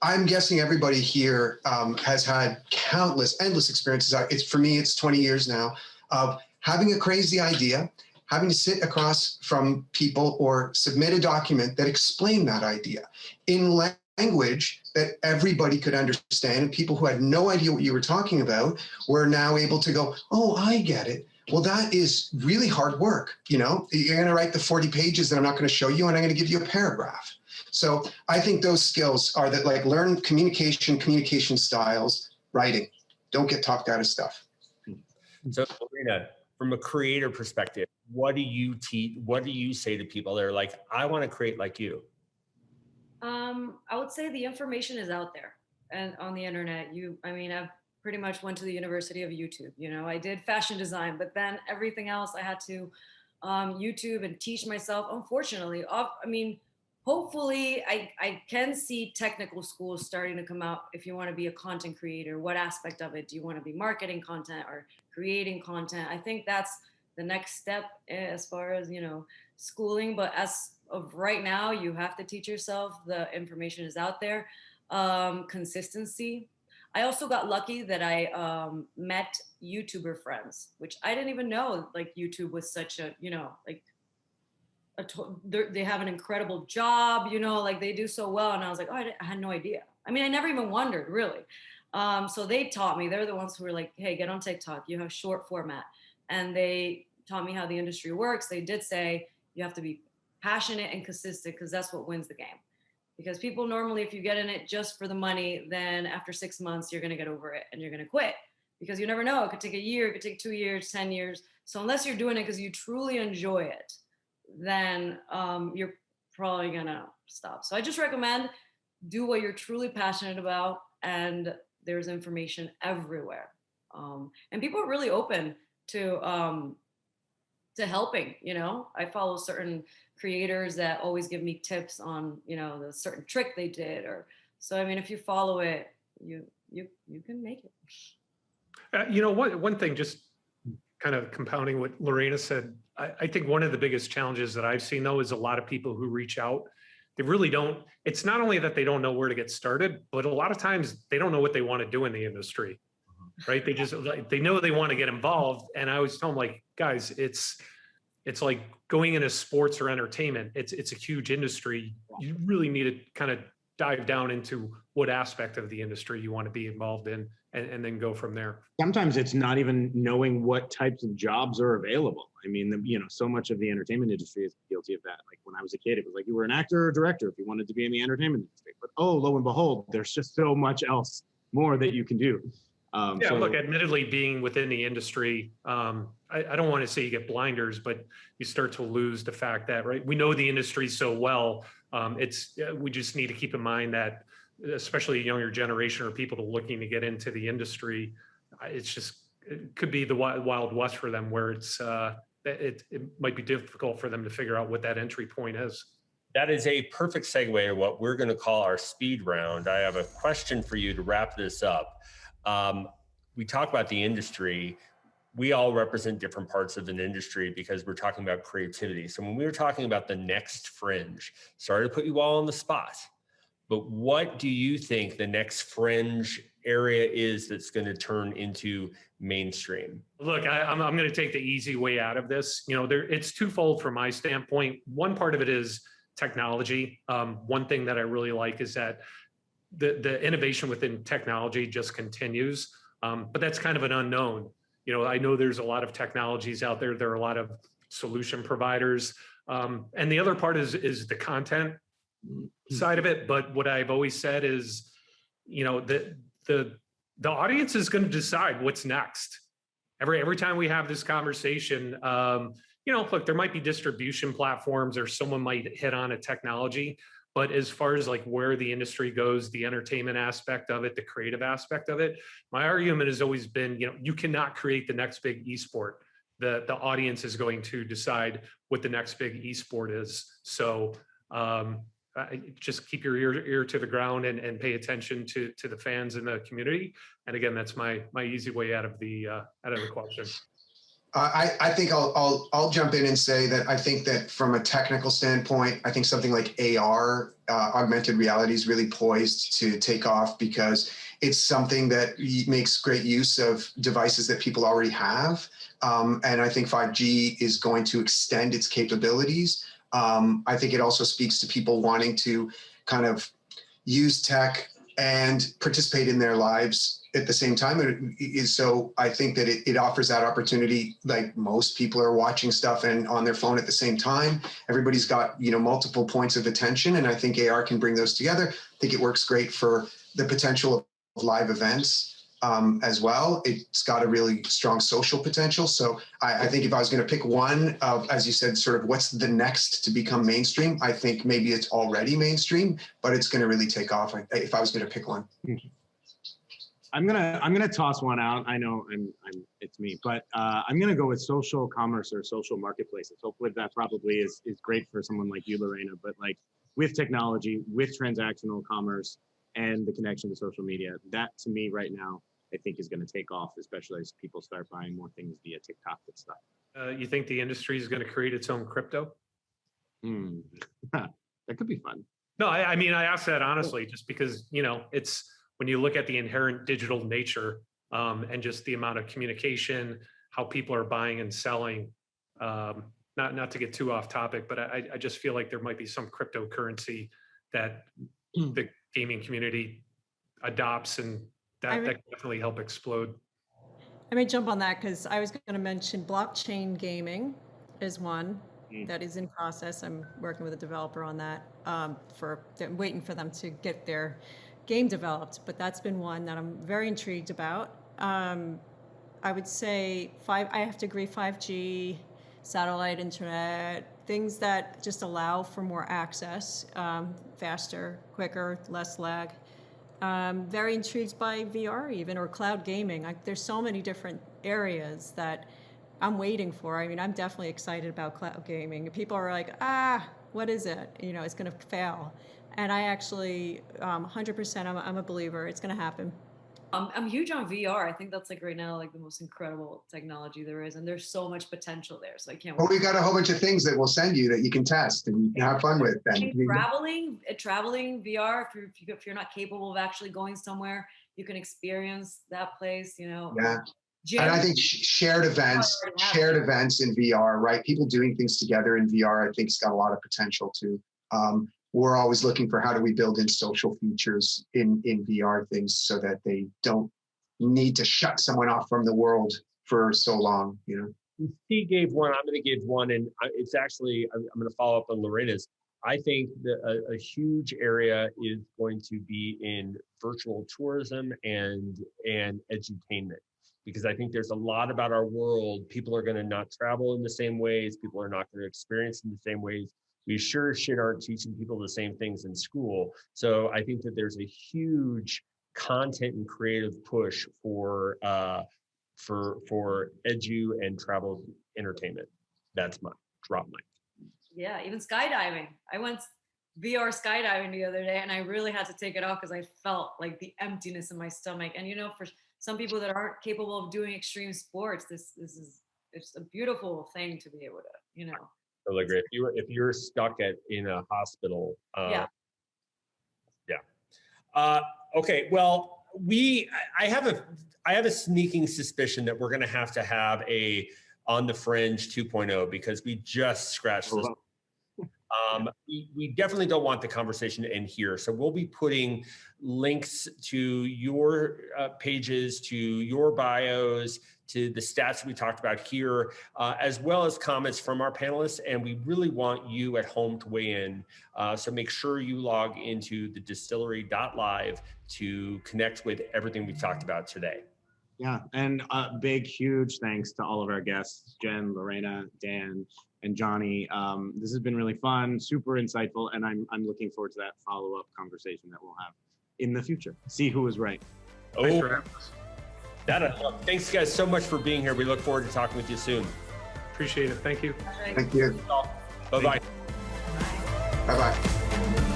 I'm guessing everybody here has had endless experiences. For me, it's 20 years now of having a crazy idea, having to sit across from people or submit a document that explained that idea in language that everybody could understand. And people who had no idea what you were talking about were now able to go, oh, I get it. Well, that is really hard work. You're going to write the 40 pages that I'm not going to show you, and I'm going to give you a paragraph. So I think those skills are that, like, learn communication styles, writing. Don't get talked out of stuff. So, Marina, from a creator perspective, what do you teach? What do you say to people that are like, I want to create like you? I would say the information is out there and on the internet. I've pretty much went to the University of YouTube. I did fashion design, but then everything else I had to YouTube and teach myself. Unfortunately, hopefully I can see technical schools starting to come out. If you want to be a content creator, what aspect of it do you want to be? Marketing content or creating content? I think that's the next step as far as schooling. But as of right now, you have to teach yourself. The information is out there. Consistency. I also got lucky that I met YouTuber friends, which I didn't even know. Like, YouTube was such a they have an incredible job, like they do so well. And I was like, oh, I had no idea. I never even wondered, really. So they taught me. They're the ones who were like, hey, get on TikTok. You have short format. And they taught me how the industry works. They did say you have to be passionate and consistent, because that's what wins the game. Because people normally, if you get in it just for the money, then after 6 months, you're going to get over it and you're going to quit, because you never know. It could take a year, it could take 2 years, 10 years. So unless you're doing it because you truly enjoy it, then you're probably going to stop. So I just recommend do what you're truly passionate about, and there's information everywhere. And people are really open to helping. I follow certain creators that always give me tips on the certain trick they did, or so. If you follow it, you can make it. One thing, just kind of compounding what Lorena said, I think one of the biggest challenges that I've seen though is a lot of people who reach out, they really don't, it's not only that they don't know where to get started, but a lot of times they don't know what they want to do in the industry, right? They know they want to get involved. And I always tell them, like, guys, it's like going into sports or entertainment. It's a huge industry. You really need to kind of dive down into what aspect of the industry you want to be involved in, and then go from there. Sometimes it's not even knowing what types of jobs are available. I mean, so much of the entertainment industry is guilty of that. Like when I was a kid, it was like you were an actor or director if you wanted to be in the entertainment industry. But lo and behold, there's just so much else more that you can do. Look, admittedly, being within the industry, I don't want to say you get blinders, but you start to lose the fact that, right, we know the industry so well. We just need to keep in mind that, especially a younger generation or people looking to get into the industry, it could be the wild west for them, where it might be difficult for them to figure out what that entry point is. That is a perfect segue to what we're going to call our speed round. I have a question for you to wrap this up. We talk about the industry. We all represent different parts of an industry because we're talking about creativity. So when we were talking about the next Fringe, sorry to put you all on the spot, but what do you think the next Fringe area is that's going to turn into mainstream? Look, I'm going to take the easy way out of this. It's twofold from my standpoint. One part of it is technology. One thing that I really like is that the innovation within technology just continues, but that's kind of an unknown. I know there's a lot of technologies out there. There are a lot of solution providers, and the other part is the content side of it. But what I've always said is, the audience is going to decide what's next. Every time we have this conversation, look, there might be distribution platforms or someone might hit on a technology. But as far as like where the industry goes, the entertainment aspect of it, the creative aspect of it, my argument has always been, you cannot create the next big esport. The audience is going to decide what the next big esport is. So just keep your ear to the ground and pay attention to the fans in the community. And again, that's my easy way out of the question. I think I'll jump in and say that I think that from a technical standpoint, I think something like AR, augmented reality, is really poised to take off because it's something that makes great use of devices that people already have. And I think 5G is going to extend its capabilities. I think it also speaks to people wanting to kind of use tech and participate in their lives at the same time. So I think that it offers that opportunity. Like most people are watching stuff and on their phone at the same time. Everybody's got, multiple points of attention. And I think AR can bring those together. I think it works great for the potential of live events as well. It's got a really strong social potential. So I think if I was going to pick one of, as you said, sort of what's the next to become mainstream, I think maybe it's already mainstream, but it's going to really take off if I was going to pick one. I'm gonna toss one out. I know it's me, but I'm gonna go with social commerce or social marketplaces. Hopefully that probably is great for someone like you, Lorena. But like with technology, with transactional commerce, and the connection to social media, that to me right now, I think is going to take off, especially as people start buying more things via TikTok and stuff. You think the industry is going to create its own crypto? That could be fun. No, I mean, I ask that honestly, just because, it's when you look at the inherent digital nature and just the amount of communication, how people are buying and selling, not to get too off topic, but I just feel like there might be some cryptocurrency that the gaming community adopts, and that can definitely help explode. I may jump on that because I was going to mention blockchain gaming is one that is in process. I'm working with a developer on that. Waiting for them to get their game developed, but that's been one that I'm very intrigued about. I would say I have to agree, 5G, satellite internet, things that just allow for more access, faster, quicker, less lag. Very intrigued by VR even, or cloud gaming. There's so many different areas that I'm waiting for. I mean, I'm definitely excited about cloud gaming. People are like, what is it? It's going to fail. And I actually, 100%, I'm a believer. It's going to happen. I'm huge on VR. I think that's like right now, like the most incredible technology there is, and there's so much potential there. So I can't Well, wait. we got a whole bunch of things that we'll send you that you can test and you can have fun with. I think Then traveling VR, if you're not capable of actually going somewhere, you can experience that place. yeah. Gym. And I think shared events in VR, right? People doing things together in VR, I think, has got a lot of potential too. We're always looking for how do we build in social features in VR things so that they don't need to shut someone off from the world for so long, He gave one, I'm going to give one, and it's actually, I'm going to follow up on Lorena's. I think that a huge area is going to be in virtual tourism and edutainment, because I think there's a lot about our world. People are going to not travel in the same ways. People are not going to experience in the same ways. We sure as shit aren't teaching people the same things in school. So I think that there's a huge content and creative push for edu and travel entertainment. That's my drop mic. Yeah, even skydiving. I went VR skydiving the other day, and I really had to take it off because I felt like the emptiness in my stomach. And for some people that aren't capable of doing extreme sports, it's a beautiful thing to be able to, Totally agree. If you're stuck in a hospital, yeah. Okay, well, I have a sneaking suspicion that we're going to have a On the Fringe 2.0, because we just scratched this. We definitely don't want the conversation to end here. So we'll be putting links to your pages, to your bios, to the stats we talked about here, as well as comments from our panelists. And we really want you at home to weigh in. So make sure you log into the distillery.live to connect with everything we talked about today. Yeah, and a big, huge thanks to all of our guests, Jen, Lorena, Dan, and Johnny. This has been really fun, super insightful, and I'm looking forward to that follow-up conversation that we'll have in the future. See who was right. Thanks for having us. Thanks, guys, so much for being here. We look forward to talking with you soon. Appreciate it. Thank you. Thank you. Bye-bye. Bye-bye.